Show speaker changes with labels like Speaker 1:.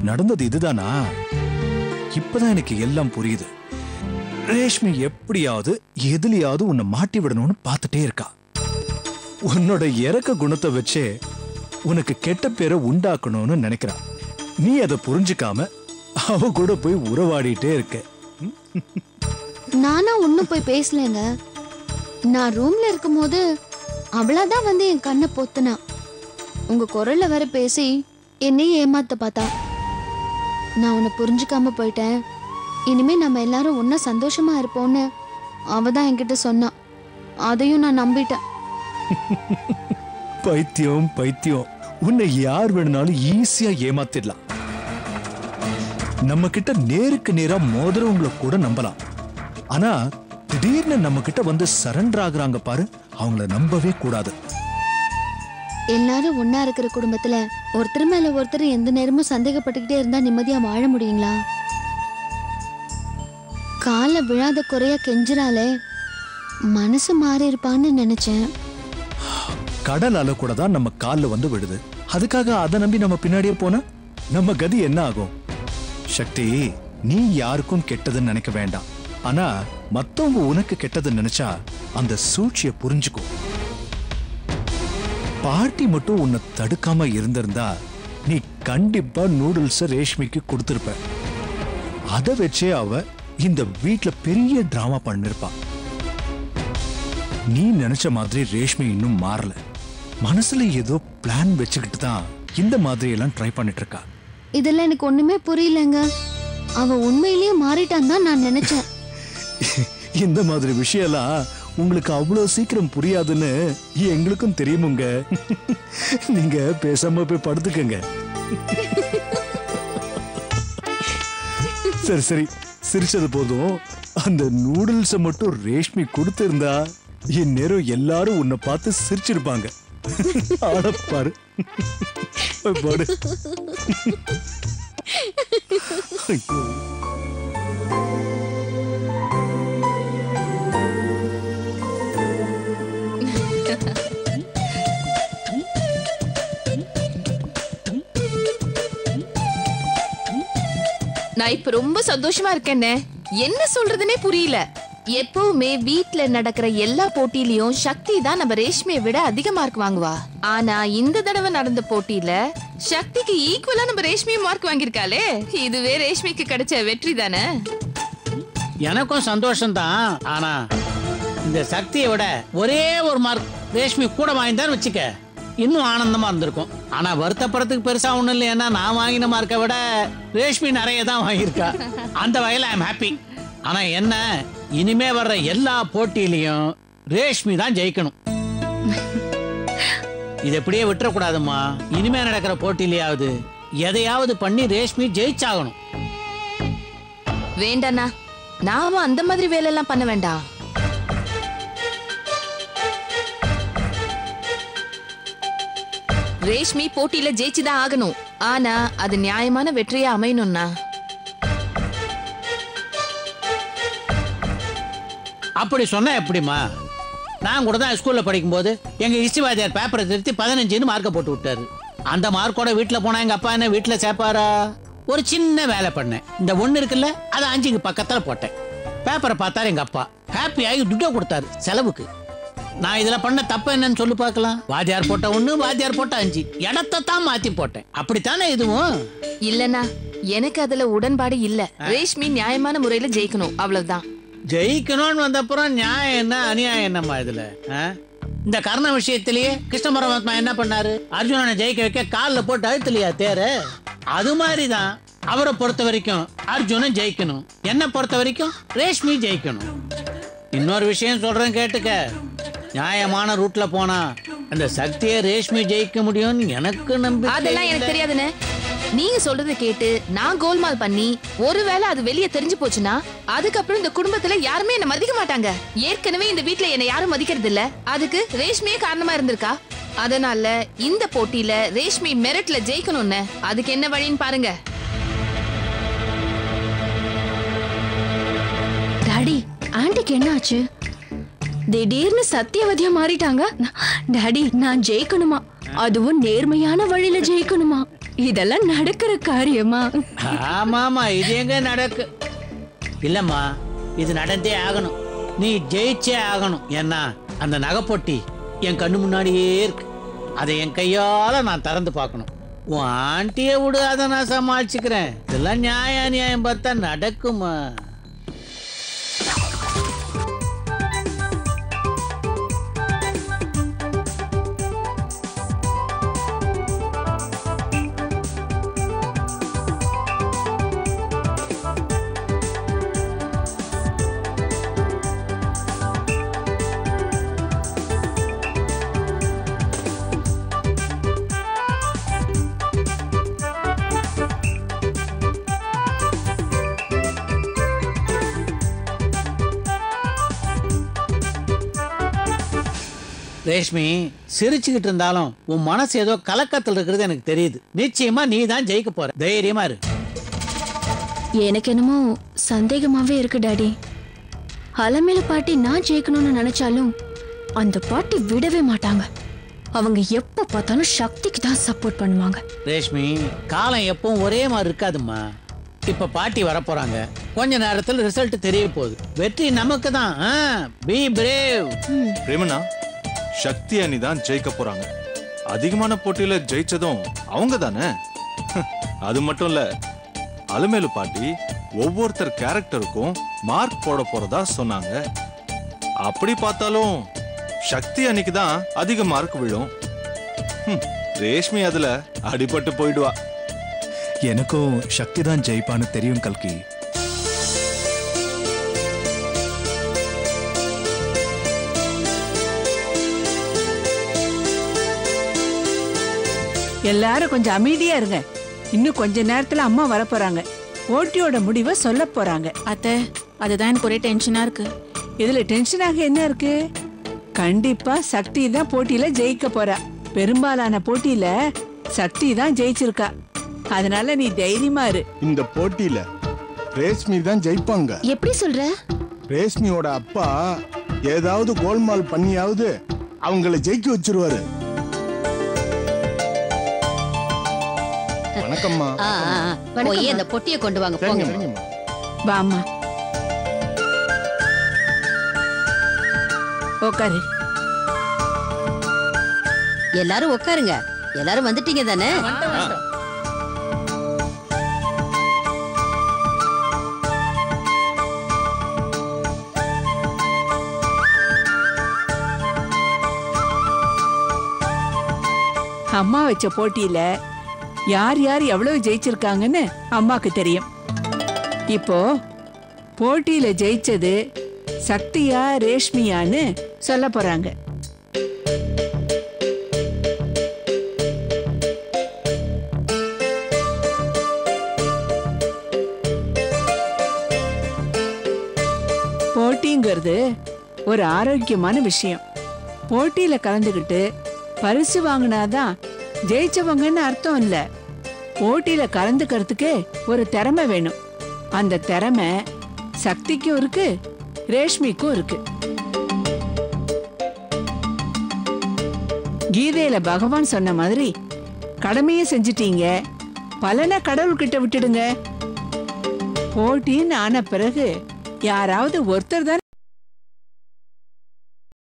Speaker 1: நடந்தது இதுதானா? இப்பதான் எனக்கு எல்லாம் புரியுது. ரேஷ்மி எப்படியாவது எதுலயாவது உன்னை மாட்டி விடணும்னு பார்த்துட்டே இருக்கா. உன்னோட இறக்க குணத்தை வச்சே உனக்கு கெட்ட பேரை உண்டாக்கணும்னு நினைக்கிறா. நீ அதை புரிஞ்சுக்காம அவ கூட போய் உறவாடிட்டே இருக்க.
Speaker 2: நானா ஒன்னும் போய் பேசலங்க. நான் ரூம்ல இருக்கும் போது அவளாதான் வந்து என் கண்ணை பொத்துனா. உங்க குரல்ல வர பேசி என்னையே ஏமாத்த பார்த்தா. நான் உன்னை புரிஞ்சுக்காம போயிட்டேன். இனிமே நம்ம எல்லாரும் ஒன்னா சந்தோஷமா இருப்போம்னு அவதான் என்கிட்ட சொன்னா. அதையும் நான் நம்பிட்டேன்.
Speaker 1: பைத்தியம் பைத்தியம். உன்னை யார் வேணும்னாலும் ஈஸியா ஏமாத்திடலாம். நம்ம கிட்ட நேருக்கு நேரா மோதிரவங்களை கூட நம்பலாம். ஆனா திடீர்னு நம்ம கிட்ட வந்து சரண்டர் ஆகுறாங்க பாரு, அவங்கள நம்பவே கூடாது.
Speaker 2: எல்லாரும் ஒன்னா இருக்கிற குடும்பத்துல ஒருத்தர் மேல ஒருத்தர் எந்த நேரமும் சந்தேகப்பட்டுக்கிட்டே இருந்தா நிம்மதியா வாழ முடியுங்களா? கால விழாத குறையா கெஞ்சிராலே மனசு மாறி இருப்பான்னு நினைச்சேன்.
Speaker 1: கடல் அலை கூட தான் நம்ம கால்ல வந்து விடுது. அதுக்காக அதை நம்பி நம்ம பின்னாடியே போனா நம்ம கதி என்ன ஆகும்? சக்தி, நீ யாருக்கும் கெட்டதுன்னு நினைக்க வேண்டாம். ஆனா மத்தவங்க உனக்கு கெட்டதுன்னு நினைச்சா அந்த சூழ்ச்சியை புரிஞ்சுக்கும். பாட்டி மட்டும் உன்னை தடுக்காம இருந்திருந்தா நீ கண்டிப்பா நூடுல்ஸ் ரேஷ்மிக்கு கொடுத்திருப்ப. அதை வச்சே அவ இந்த வீட்டுல பெரிய டிராமா பண்ணிருப்பா. நீ நினைச்ச மாதிரி ரேஷ்மி இன்னும் மாறல. மனசுல ஏதோ பிளான் வச்சுக்கிட்டு தான் இந்த மாதிரி எல்லாம் ட்ரை பண்ணிட்டு இருக்கா.
Speaker 2: இதெல்லாம் எனக்கு ஒண்ணுமே புரியலங்க. அவ உண்மையிலேயே மாறிட்டான் தான் நான் நினைச்சேன்.
Speaker 1: இந்த மாதிரி விஷயம் எல்லாம் உங்களுக்கு அவ்வளவு சீக்கிரம் புரியாதுன்னு எங்களுக்கும் தெரியுமுங்க. நீங்க பேசாம போய் படுத்துக்கங்க. சரி சரி, சிரிச்சது போதும். அந்த நூடுல்ஸ மட்டும் ரேஷ்மி கொடுத்திருந்தா இந்நேரம் எல்லாரும் உன்னை பார்த்து சிரிச்சிருப்பாங்க. ஆடப்பாரு பாடு.
Speaker 3: நான் இப்ப ரொம்ப சந்தோஷமா இருக்கேன்னு என்ன சொல்றதுனே புரியல. எப்பவுமே வீட்ல நடக்கிற எல்லா போட்டியிலயும் சக்தி தான் நம்ம ரேஷ்மியை விட அதிக மார்க் வாங்குவா. ஆனா இந்த தடவை நடந்த போட்டியில சக்திக்கு ஈக்குவலா நம்ம ரேஷ்மியும் மார்க் வாங்கிருக்காளே. இதுவே ரேஷ்மிக்கு கிடைச்ச வெற்றி தானே.
Speaker 4: எனக்கும் சந்தோஷம் தான். ஆனா இந்த சக்தியை விட ஒரே ஒரு மார்க் ரேஷ்மி கூட வாங்கிட்டான்னு வச்சுக்க, இன்னும் ஆனந்தமா இருந்திருக்கும். ஆனா வருத்தப்படுறதுக்கு பெருசா ஒண்ணும் இல்லை. ஏன்னா நான் வாங்கின மார்க்கை விட ரேஷ்மி நிறைய தான் வாங்கியிருக்கா. அந்த வகையில ஐ எம் ஹாப்பி. ஆனா என்ன, இனிமே வர்ற எல்லா போட்டியிலையும் ரேஷ்மி தான் ஜெயிக்கணும். இது எப்படியே விட்டுறக்கூடாதுமா. இனிமே நடக்கிற போட்டியிலையாவது எதையாவது பண்ணி ரேஷ்மி ஜெயிச்சாகணும்.
Speaker 3: வேண்டாண்ணா, நாம அந்த மாதிரி வேலை எல்லாம் பண்ண வேண்டாம். ரேஷ்மி போட்டியில ஜெயிச்சுதான் ஆகணும். ஆனா அது நியாயமான வெற்றியா அமையணும்னா.
Speaker 4: அப்படி சொன்னா எப்படிமா? நான் கூட தான் ஸ்கூல்ல படிக்கும் போது எங்க ஹிஸ்டரி வாத்தியார் பேப்பரை திருத்தி 15 மார்க்கை போட்டு விட்டாரு. அந்த மார்க்கோட வீட்டுல போனா எங்க அப்பா என்ன வீட்டுல சேர்ப்பாரா? ஒரு சின்ன வேலை பண்ணேன். இந்த ஒண்ணு இருக்குல்ல, அதை 5 பக்கத்துல போட்டேன். பேப்பரை பார்த்தாரு எங்க அப்பா. ஹாப்பி ஆகி துட்டை கொடுத்தாரு செலவுக்கு. நான் இதுல பண்ண தப்பு என்னன்னு சொல்லி பார்க்கலாம். வாத்தியார் போட்ட 1, வாத்தியார் போட்ட 5, இடத்தை தான் மாத்தி போட்டேன். அப்படித்தானே இதுவும்?
Speaker 3: இல்லனா எனக்கு அதுல உடன்பாடு இல்ல. ரேஷ்மி நியாயமான முறையில ஜெயிக்கணும், அவ்வளவுதான்.
Speaker 4: ஜெயிக்கணும்னு வந்தப்புறம் நியாயம் என்ன அநியாயம் என்னம்மா இதுல? இந்த கர்ண விஷயத்திலேயே கிருஷ்ண பரமாத்மா என்ன பண்ணாரு? அர்ஜுனனை ஜெயிக்க வைக்க காலில் போட்டு அழுத்தலையா தேர? அது மாதிரிதான் அவரை பொறுத்த வரைக்கும் அர்ஜுனன் ஜெயிக்கணும், என்ன பொறுத்த வரைக்கும் ரேஷ்மி ஜெயிக்கணும். இன்னொரு விஷயம் சொல்றேன் கேட்டுக்க. நியாயமான ரூட்ல போனா அந்த சக்தியை ரேஷ்மி ஜெயிக்க முடியும்னு எனக்கு நம்பிக்கை.
Speaker 3: அதெல்லாம் எனக்கு தெரியாதுன்னு நீங்க சொல்றதை கேட்டு நான் கோல்மால் பண்ணி ஒருவேளை அது வெளியே தெரிஞ்சு போச்சுன்னா அதுக்கப்புறம் இந்த குடும்பத்துல யாருமே என்ன மதிக்க மாட்டாங்க. ஏற்கனவே இந்த வீட்டுல என்ன யாரும் மதிக்கிறது இல்ல. அதுக்கு ரேஷ்மியே காரணமா இருந்திருக்கா. அதனால இந்த போட்டியில ரேஷ்மி மெரிட்ல ஜெயிக்கணும்னு அதுக்கு என்ன வழின்னு பாருங்க.
Speaker 2: டாடி, ஆண்டிக்கு என்ன ஆச்சு? திடீர்னு சத்தியவதியா மாறிட்டாங்க. டாடி, நான் ஜெயிக்கணுமா? அதுவும் நேர்மையான வழியில ஜெயிக்கணுமா?
Speaker 5: இதெல்லாம் நடக்கிற காரியமா?
Speaker 4: ஆமாமா, இது எங்க நடக்கு? இல்லம்மா, இது நடந்தே ஆகணும். நீ ஜெயிச்சே ஆகணும். ஏன்னா அந்த நகைப்பொட்டி என் கண்ணு முன்னாடியே இருக்கு. அதை என் கையால நான் திறந்து பார்க்கணும். உன் ஆண்டியை விடு, அதை நான் சமாளிச்சுக்கிறேன். இதெல்லாம் நியாயம் பார்த்தா நடக்குமா? ரேஷ்மி, சிரிச்சுக்கிட்டு இருந்தாலும் உன் மனசு ஏதோ கலக்கத்தில் இருக்கிறது எனக்கு தெரியுது. நிச்சயமா நீ தான் ஜெயிக்க போற. தைரியமா இரு.
Speaker 2: எனக்கு என்னமோ சந்தேகமாவே இருக்கு டாடி. அலமேல பாட்டி நான் ஜெயிக்கணும்னு நினைச்சாலும் அந்த பாட்டி விடவே மாட்டாங்க. அவங்க எப்ப பார்த்தாலும் சக்திக்கு தான் சப்போர்ட் பண்ணுவாங்க.
Speaker 4: ரேஷ்மி, காலம் எப்பவும் ஒரே மாதிரி இருக்காதும்மா. இப்ப பாட்டி வரப்போறாங்க. கொஞ்ச நேரத்துல ரிசல்ட் தெரிய போகுது. வெற்றி நமக்கு தான். B brave.
Speaker 6: பிரேமனா, சக்தி அணி தான் ஜெயிக்க போறாங்க. அதிகமான போட்டியில ஜெயிச்சதும் அவங்க தானே. அது மட்டும் இல்ல, அலமேலு பாட்டி ஒவ்வொருத்தர் கேரக்டருக்கும் மார்க் போட போறதா சொன்னாங்க. அப்படி பார்த்தாலும் சக்தி அணிக்கு தான் அதிக மார்க் விழும். ரேஷ்மி அதுல அடிபட்டு போயிடுவா.
Speaker 1: எனக்கும் சக்தி தான் ஜெயிப்பான்னு தெரியும் கல்கி.
Speaker 7: எல்லாரும் கொஞ்சம் அமைதியா இருங்க. இன்னும் கொஞ்ச நேரத்துல அம்மா வரப்போறாங்க. போட்டியோட முடிவை சொல்ல போறாங்க.
Speaker 5: அத்தை, அதுதான் எனக்கு ஒரே டென்ஷனா இருக்கு.
Speaker 7: இதுல டென்ஷனாக என்ன இருக்கு? கண்டிப்பா சக்தி தான் போட்டியில ஜெயிக்க போறா. பெரும்பாலான போட்டியில சக்தி தான் ஜெயிச்சிருக்கா. அதனால நீ தைரியமா இரு.
Speaker 8: இந்த போட்டியில ரேஷ்மி தான் ஜெயிப்பாங்க.
Speaker 2: எப்படி சொல்ற?
Speaker 8: ரேஷ்மியோட அப்பா ஏதாவது கோல்மால் பண்ணியாவது அவங்கள ஜெயிக்க வச்சிருவாரு. வணக்கம்மா.
Speaker 9: போய் அந்த பொட்டியை கொண்டு வாங்க. போங்க.
Speaker 7: வாம்மா, உட்காரு.
Speaker 9: எல்லாரும் உட்காருங்க. எல்லாரும் வந்துட்டீங்க தானே?
Speaker 7: அம்மா வச்ச போட்டியில யார் யார் எவ்வளவு ஜெயிச்சிருக்காங்கன்னு அம்மாக்கு தெரியும். இப்போ போட்டியில ஜெயிச்சது சக்தியா ரேஷ்மியான்னு சொல்ல போறாங்க. போட்டிங்கிறது ஒரு ஆரோக்கியமான விஷயம். போட்டியில கலந்துகிட்டு பரிசு வாங்கினாதான் ஜெயிச்சவங்கன்னு அர்த்தம் இல்ல. போட்டியில கலந்துக்கிறதுக்கு ஒரு திறமை வேணும். அந்த திறமை சக்திக்கும் இருக்கு, ரேஷ்மிக்கும் இருக்கு. கீதையில பகவான் சொன்ன மாதிரி கடமையை செஞ்சிட்டீங்க, பலனை கடவுள்கிட்ட விட்டுடுங்க. போட்டின்னு ஆன பிறகு யாராவது ஒருத்தர் தான்